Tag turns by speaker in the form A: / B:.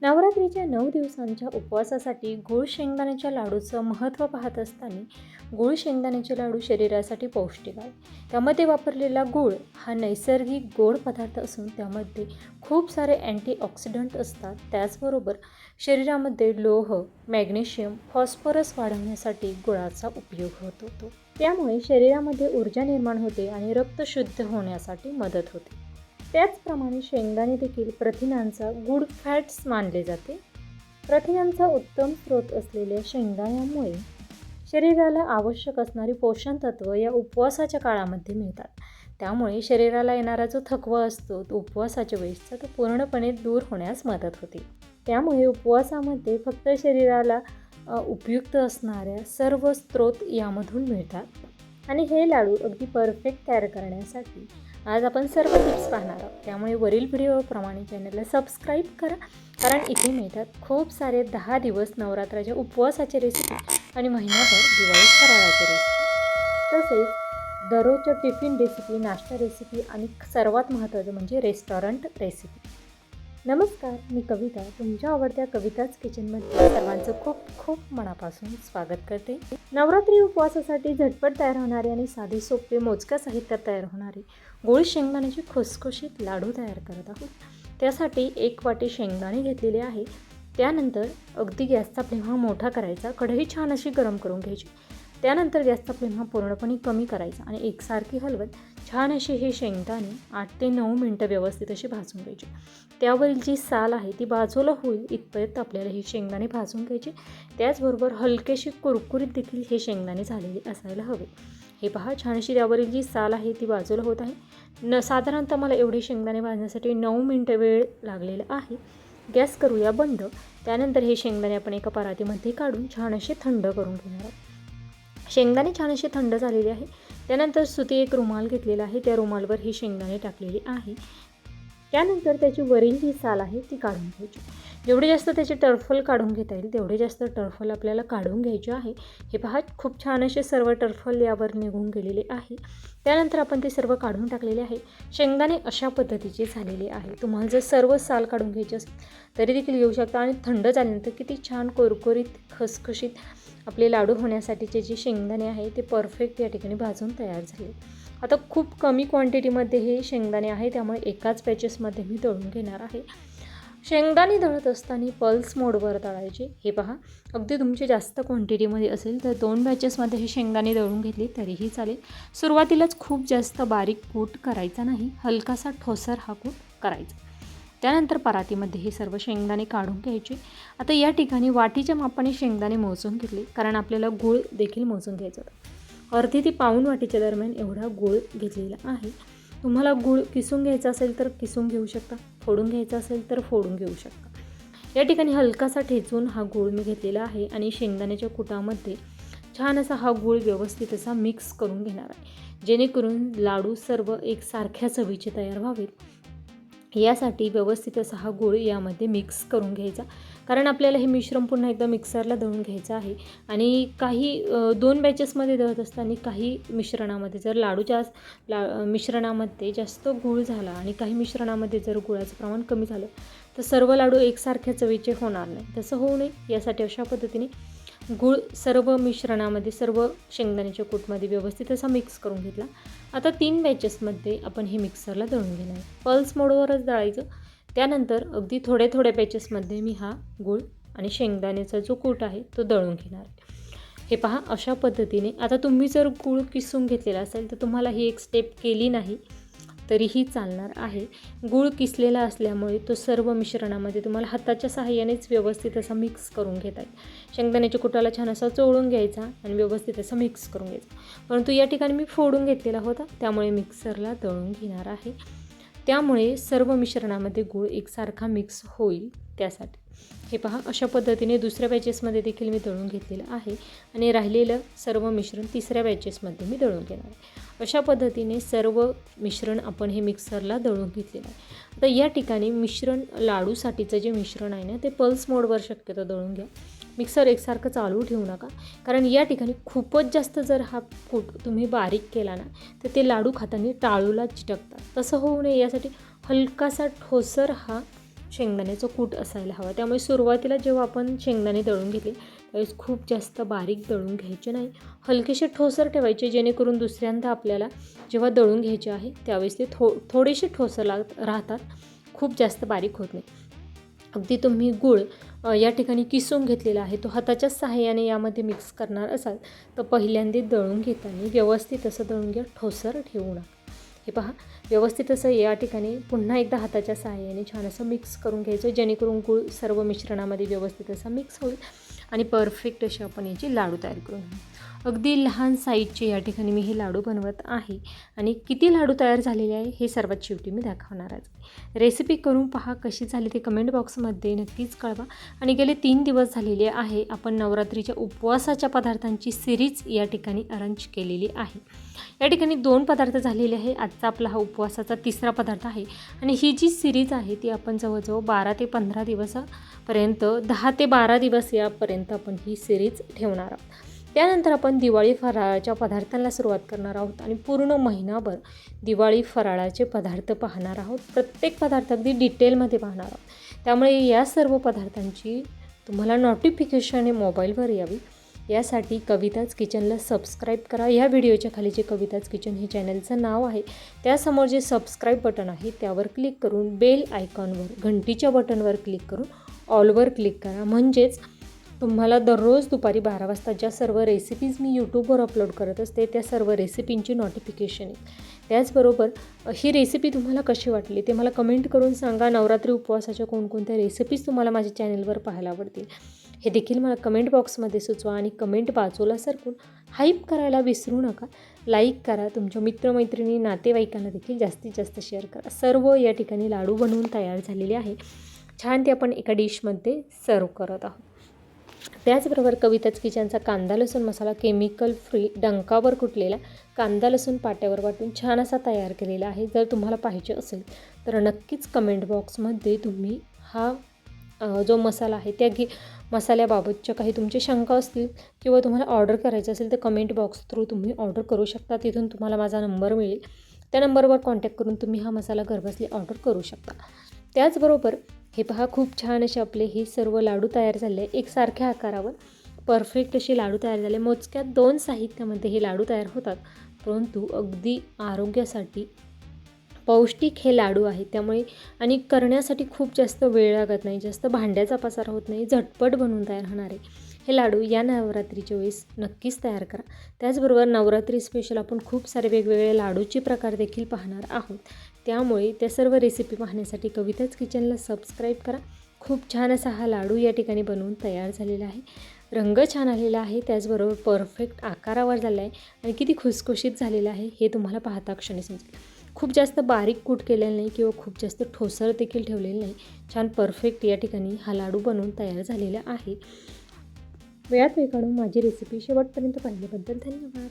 A: नवरात्रीच्या 9 दिवसांच्या उपवासासाठी गूळ शेंगदाण्याच्या लाडूचं महत्त्व पाहत असताना गूळ शेंगदाण्याचे लाडू शरीरासाठी पौष्टिक आहे. त्यामध्ये वापरलेला गूळ हा नैसर्गिक गोड पदार्थ असून त्यामध्ये खूप सारे अँटीऑक्सिडंट असतात. त्याचबरोबर शरीरामध्ये लोह, मॅग्नेशियम, फॉस्फरस वाढवण्यासाठी गुळाचा उपयोग होतो. त्यामुळे शरीरामध्ये ऊर्जा निर्माण होते आणि रक्त शुद्ध होण्यासाठी मदत होते. त्याचप्रमाणे शेंगदाणे देखील प्रथिनांचा गुड फॅट्स मानले जाते. प्रथिनांचा उत्तम स्रोत असलेल्या शेंगदाण्यामुळे शरीराला आवश्यक असणारी पोषण तत्व या उपवासाच्या काळामध्ये मिळतात. त्यामुळे शरीराला येणारा जो थकवा असतो तो उपवासाच्या वेळेसचा तो पूर्णपणे दूर होण्यास मदत होते. त्यामुळे उपवासामध्ये फक्त शरीराला उपयुक्त असणाऱ्या सर्व स्रोत यामधून मिळतात आणि हे लाडू अगदी परफेक्ट तयार करण्यासाठी आज आपण सर्व टिप्स पाहणार आहोत. त्यामुळे वरील व्हिडिओप्रमाणे चॅनलला सबस्क्राईब करा, कारण इथे मिळतात खूप सारे 10 दिवस नवरात्राच्या उपवासाचे रेसिपी आणि महिनाभर दिवाळी फराळाचे रेसिपी, तसेच दररोजच्या टिफिन रेसिपी, नाश्ता रेसिपी आणि सर्वात महत्त्वाचं म्हणजे रेस्टॉरंट रेसिपी. नमस्कार, मी कविता, तुमच्या आवडत्या कविताच किचनमध्ये सर्वांचं खूप खूप मनापासून स्वागत करते. नवरात्री उपवासासाठी झटपट तयार होणारे आणि साधे सोपे मोजक्या साहित्यात तयार होणारे गूळ शेंगदाण्याचे खुसखुशीत लाडू तयार करत आहोत. त्यासाठी 1 वाटी शेंगदाणे घेतलेले आहे. त्यानंतर अगदी गॅसचा फ्लेम हा मोठा करायचा, कढई छान अशी गरम करून घ्यायची. त्यानंतर गॅसचा फ्लेम हा पूर्णपणे कमी करायचा आणि एकसारखी हलवत छान असे हे शेंगदाणे 8 ते 9 मिनटं व्यवस्थित अशी भाजून घ्यायची. त्यावरील जी साल आहे ती बाजूला होईल इथपर्यंत आपल्याला हे शेंगदाणे भाजून घ्यायचे. त्याचबरोबर हलकेशी कुरकुरीत देखील हे शेंगदाणे झालेले असायला हवे. हे पहा, छान अशी त्यावरील जी साल आहे ती बाजूला होत आहे. साधारणतः मला एवढे शेंगदाणे भाजण्यासाठी 9 मिनटं वेळ लागलेला आहे. गॅस करूया बंद. त्यानंतर हे शेंगदाणे आपण एका परातीमध्ये काढून छान असे थंड करून घेणार आहोत. शेंगदाणे छान असे थंड झालेले आहे. त्यानंतर सुती एक रुमाल घेतलेला आहे, त्या रुमालवर हे शेंगदाणे टाकलेले आहे. त्यानंतर त्याची वरील जी साल आहे ती काढून घ्यायची. जेवढे जास्त त्याचे टरफल काढून घेता येईल तेवढे जास्त टरफल आपल्याला काढून घ्यायचे आहे. हे पहा, खूप छान असे सर्व टरफल यावर निघून गेलेले आहे. त्यानंतर आपण ते सर्व काढून टाकलेले आहे. शेंगदाणे अशा पद्धतीचे झालेले आहे. तुम्हाला जर सर्व साल काढून घ्यायचे असेल तरी देखील घेऊ शकता. आणि थंड झाल्यानंतर किती छान कुरकुरीत खसखशीत आपले लाडू होण्यासाठीचे जे शेंगदाणे आहे ते परफेक्ट या ठिकाणी भाजून तयार झाले. आता खूप कमी क्वांटिटीमध्ये हे शेंगदाणे आहे, त्यामुळे एकाच बॅचेसमध्ये मी दळून घेणार आहे. शेंगदाणे दळत असताना पल्स मोडवर दळायचे. हे पहा, अगदी तुमचे जास्त क्वांटिटीमध्ये असेल तर 2 बॅचेसमध्ये हे शेंगदाणे दळून घेतले तरीही चालेल. सुरुवातीलाच खूप जास्त बारीक कूट करायचा नाही, हलकासा ठोसर हा कूट करायचा. त्यानंतर परातीमध्ये हे सर्व शेंगदाणे काढून घ्यायचे. आता या ठिकाणी वाटीच्या मापाने शेंगदाणे मोजून घेतले, कारण आपल्याला गूळ देखील मोजून घ्यायचा होता. अर्धी ते पाऊण वाटीच्या दरम्यान एवढा गूळ घेतलेला आहे. तुम्हाला गूळ किसून घ्यायचा असेल तर किसून घेऊ शकता, फोडून घ्यायचा असेल तर फोडून घेऊ शकता. या ठिकाणी हलकासा ठेचून हा गूळ मी घेतलेला आहे आणि शेंगदाण्याच्या कुटामध्ये छान असा हा गूळ व्यवस्थित असा मिक्स करून घेणार आहे, जेणेकरून लाडू सर्व एकसारख्या चवीचे तयार व्हावेत. यासाठी व्यवस्थित असा हा गूळ यामध्ये मिक्स करून घ्यायचा, कारण आपल्याला हे मिश्रण पुन्हा एकदा मिक्सरला दळून घ्यायचं आहे. आणि काही 2 बॅचेसमध्ये दळत असताना काही मिश्रणामध्ये जर मिश्रणामध्ये जास्त गूळ झाला आणि काही मिश्रणामध्ये जर गुळाचं प्रमाण कमी झालं तर सर्व लाडू एकसारख्या चवीचे होणार नाही. तसं होऊ नये यासाठी अशा पद्धतीने गूळ सर्व मिश्रणामध्ये, सर्व शेंगदाण्याच्या कूटमध्ये व्यवस्थित असा मिक्स करून घेतला. आता 3 बॅचेसमध्ये आपण हे मिक्सरला दळून घेणार आहे. पल्स मोडवरच दळायचं. त्यानंतर अगदी थोड्या थोड्या बॅचेसमध्ये मी हा गूळ आणि शेंगदाण्याचा जो कूट आहे तो दळून घेणार आहे. हे पहा, अशा पद्धतीने. आता तुम्ही जर गूळ किसून घेतलेला असेल तर तुम्हाला ही एक स्टेप केली नाही तरीही चालणार आहे. गूळ किसलेला असल्यामुळे तो सर्व मिश्रणामध्ये तुम्हाला हाताच्या सहाय्यानेच व्यवस्थित असा मिक्स करून घेता येईल. शेंगदाण्याच्या कुटाला छान असा चोळून घ्यायचा आणि व्यवस्थित असा मिक्स करून घ्यायचा. परंतु या ठिकाणी मी फोडून घेतलेला होता, त्यामुळे मिक्सरला दळून घेणार आहे. त्यामुळे सर्व मिश्रणामध्ये गूळ एकसारखा मिक्स होईल त्यासाठी. हे पहा, अशा पद्धतीने दुसऱ्या बॅचेसमध्ये देखील मी दळून घेतलेलं आहे आणि राहिलेलं सर्व मिश्रण तिसऱ्या बॅचेसमध्ये मी दळून घेणार आहे. अशा पद्धतीने सर्व मिश्रण आपण हे मिक्सरला दळून घेतलेलं आहे. आता या ठिकाणी मिश्रण, लाडूसाठीचं जे मिश्रण आहे ना ते पल्स मोडवर शक्यतो दळून घ्या. मिक्सर एकसारखं चालू ठेवू नका, कारण या ठिकाणी खूपच जास्त जर हा कूट तुम्ही बारीक केला ना तर ते लाडू खाताना टाळूला चिटकतात. तसं होऊ नये यासाठी हलकासा ठोसर हा शेंगदाण्याचं कूट असायला हवं. त्यामुळे सुरुवातीला जेव्हा आपण शेंगदाणे दळून घेतले त्यावेळेस खूप जास्त बारीक दळून घ्यायचे नाही, हलकेसे ठोसर ठेवायचे, जेणेकरून दुसऱ्यांदा आपल्याला जेव्हा दळून घ्यायचे आहे त्यावेळेस ते थोडेसे ठोसर राहतात, खूप जास्त बारीक होत नाही. अगदी तुम्ही गूळ या ठिकाणी किसून घेतलेला आहे तो हाताच्या सहाय्याने यामध्ये मिक्स करणार असाल तर पहिल्यांदा दळून घेताना व्यवस्थित असं दळून घ्या, ठोसर ठेवू नका. हे पहा, व्यवस्थित असं या ठिकाणी पुन्हा एकदा हाताच्या सहाय्याने छान असं मिक्स करून घ्यायचं, जेणेकरून गूळ सर्व मिश्रणामध्ये व्यवस्थित असा मिक्स होईल आणि परफेक्ट असे आपण याचे लाडू तयार करून घेऊ. अगदी लहान साईजचे या ठिकाणी मी हे लाडू बनवत आहे आणि किती लाडू तयार झालेले आहे हे सर्वात शेवटी मी दाखवणार आहे. रेसिपी करून पहा, कशी झाली ते कमेंट बॉक्समध्ये नक्कीच कळवा. आणि गेले 3 दिवस झालेले आहे आपण नवरात्रीच्या उपवासाच्या पदार्थांची सिरीज या ठिकाणी अरेंज केलेली आहे. या ठिकाणी 2 पदार्थ झालेले आहे. आजचा आपला हा उपवासाचा 3रा पदार्थ आहे आणि ही जी सिरीज आहे ती आपण जवळजवळ 12 ते 15 दिवसापर्यंत 10 ते 12 दिवस यापर्यंत आपण ही सिरीज ठेवणार आहोत. त्यानंतर आपण दिवाळी फराळाच्या पदार्थांना सुरुवात करणार आहोत आणि पूर्ण महिनाभर दिवाळी फराळाचे पदार्थ पाहणार आहोत. प्रत्येक पदार्थ अगदी डिटेलमध्ये पाहणार आहोत. त्यामुळे या सर्व पदार्थांची तुम्हाला नोटिफिकेशन मोबाईलवर यावी यासाठी कविताज किचनला सबस्क्राईब करा. या व्हिडिओच्या खाली जे कविताज किचन हे चॅनलचं नाव आहे त्यासमोर जे सबस्क्राईब बटन आहे त्यावर क्लिक करून बेल आयकॉनवर घंटीच्या बटनवर क्लिक करून ऑलवर क्लिक करा. म्हणजेच तुम्हाला दररोज दुपारी 12 वाजता ज्या सर्व रेसिपीज मी यूट्यूबवर अपलोड करत असते त्या सर्व रेसिपींची नोटिफिकेशन येईल. त्याचबरोबर ही रेसिपी तुम्हाला कशी वाटली ते मला कमेंट करून सांगा. नवरात्री उपवासाच्या कोणकोणत्या रेसिपीज तुम्हाला माझ्या चॅनलवर पाहायला आवडतील हे देखील मला कमेंट बॉक्समध्ये सुचवा आणि कमेंट बाजूला सरकून हाईप करायला विसरू नका. लाईक करा, तुमच्या मित्रमैत्रिणी नातेवाईकांना देखील जास्तीत जास्त शेअर करा. सर्व या ठिकाणी लाडू बनवून तयार झालेले आहे. छान ते आपण एका डिशमध्ये सर्व करत आहोत. त्याचबरोबर कविताज किचनचा कांदा लसूण मसाला केमिकल फ्री डंकावर कुटलेला कांदा लसूण पाट्यावर वाटून छान असा तयार केलेला आहे. जर तुम्हाला पाहिजे असेल तर नक्कीच कमेंट बॉक्समध्ये तुम्ही हा जो मसाला आहे त्या मसाल्याबाबतच्या काही तुमच्या शंका असतील किंवा तुम्हाला ऑर्डर करायचं असेल तर कमेंट बॉक्स थ्रू तुम्ही ऑर्डर करू शकता. तिथून तुम्हाला माझा नंबर मिळेल, त्या नंबरवर कॉन्टॅक्ट करून तुम्ही हा मसाला घरबसल्या ऑर्डर करू शकता. त्याचबरोबर हे पहा, खूप छान असे आपले हे सर्व लाडू तयार झाले. एकसारख्या आकारावर परफेक्ट असे लाडू तयार झाले. मोजक्यात 2 साहित्यामध्ये हे लाडू तयार होतात, परंतु अगदी आरोग्यासाठी पौष्टिक हे लाडू आहेत. त्यामुळे आणि करण्यासाठी खूप जास्त वेळ लागत नाही, जास्त भांड्याचा पसारा होत नाही, झटपट बनवून तयार होणारे हे लाडू या नवरात्रीच्या वेळेस नक्कीच तयार करा. त्याचबरोबर नवरात्री स्पेशल आपण खूप सारे वेगवेगळे लाडूचे प्रकार देखील पाहणार आहोत. त्यामुळे त्या सर्व रेसिपी पाहण्यासाठी कविताज किचनला सबस्क्राईब करा. खूप छान असा हा लाडू या ठिकाणी बनवून तयार झालेला आहे. रंग छान आलेला आहे, त्याचबरोबर परफेक्ट आकारावर झाला आहे आणि किती खुसखुशीत झालेला आहे हे तुम्हाला पाहता क्षणी समजेल. खूप जास्त बारीक कूट केलेलं नाही किंवा खूप जास्त ठोसर देखील ठेवलेलं नाही. छान परफेक्ट या ठिकाणी हा लाडू बनवून तयार झालेला आहे. वेळात वेळ काढून माझी रेसिपी शेवटपर्यंत पाहिल्याबद्दल धन्यवाद.